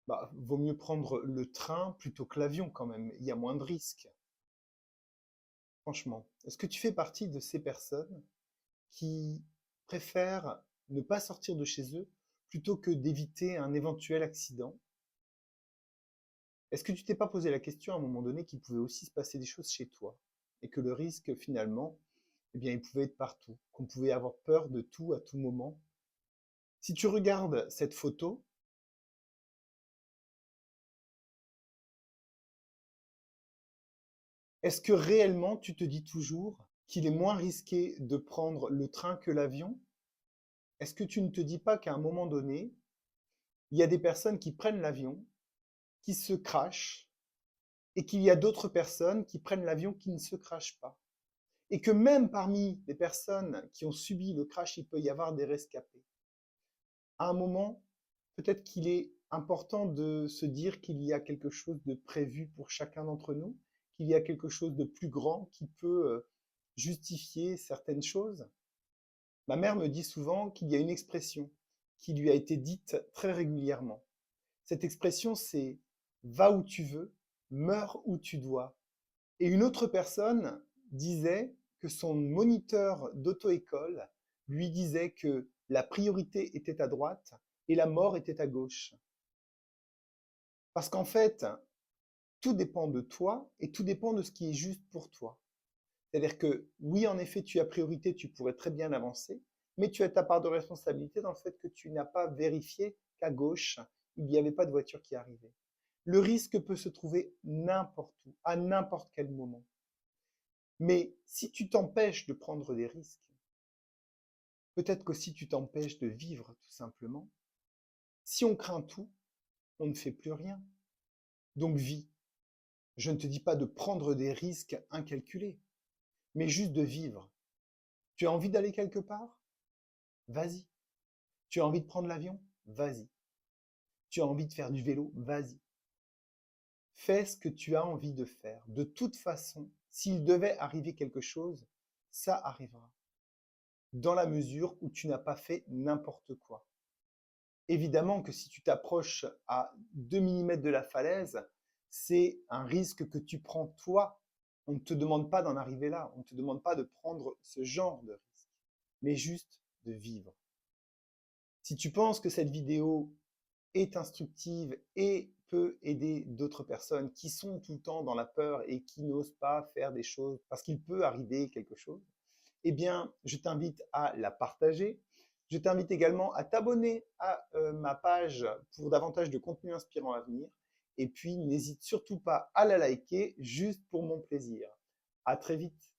Bah, vaut mieux prendre le train plutôt que l'avion quand même. Il y a moins de risques, franchement. Est-ce que tu fais partie de ces personnes qui préfèrent ne pas sortir de chez eux plutôt que d'éviter un éventuel accident? Est-ce que tu t'es pas posé la question à un moment donné qu'il pouvait aussi se passer des choses chez toi et que le risque finalement, eh bien, il pouvait être partout, qu'on pouvait avoir peur de tout à tout moment? Si tu regardes cette photo, est-ce que réellement tu te dis toujours qu'il est moins risqué de prendre le train que l'avion? Est-ce que tu ne te dis pas qu'à un moment donné, il y a des personnes qui prennent l'avion, qui se crashent, et qu'il y a d'autres personnes qui prennent l'avion qui ne se crashent pas? Et que même parmi les personnes qui ont subi le crash, il peut y avoir des rescapés. À un moment, peut-être qu'il est important de se dire qu'il y a quelque chose de prévu pour chacun d'entre nous, qu'il y a quelque chose de plus grand qui peut justifier certaines choses. Ma mère me dit souvent qu'il y a une expression qui lui a été dite très régulièrement. Cette expression, c'est va où tu veux, meurs où tu dois. Et une autre personne disait que son moniteur d'auto-école lui disait que la priorité était à droite et la mort était à gauche. Parce qu'en fait, tout dépend de toi et tout dépend de ce qui est juste pour toi. C'est-à-dire que oui, en effet, tu as priorité, tu pourrais très bien avancer, mais tu as ta part de responsabilité dans le fait que tu n'as pas vérifié qu'à gauche, il n'y avait pas de voiture qui arrivait. Le risque peut se trouver n'importe où, à n'importe quel moment. Mais si tu t'empêches de prendre des risques, peut-être qu'aussi tu t'empêches de vivre tout simplement. Si on craint tout, on ne fait plus rien. Donc vis. Je ne te dis pas de prendre des risques incalculés, mais juste de vivre. Tu as envie d'aller quelque part? Vas-y. Tu as envie de prendre l'avion? Vas-y. Tu as envie de faire du vélo? Vas-y. Fais ce que tu as envie de faire. De toute façon, s'il devait arriver quelque chose, ça arrivera. Dans la mesure où tu n'as pas fait n'importe quoi. Évidemment que si tu t'approches à 2 millimètres de la falaise, c'est un risque que tu prends toi. On ne te demande pas d'en arriver là, on ne te demande pas de prendre ce genre de risque, mais juste de vivre. Si tu penses que cette vidéo est instructive et peut aider d'autres personnes qui sont tout le temps dans la peur et qui n'osent pas faire des choses parce qu'il peut arriver quelque chose, eh bien, je t'invite à la partager. Je t'invite également à t'abonner à ma page pour davantage de contenu inspirant à venir. Et puis, n'hésite surtout pas à la liker, juste pour mon plaisir. À très vite.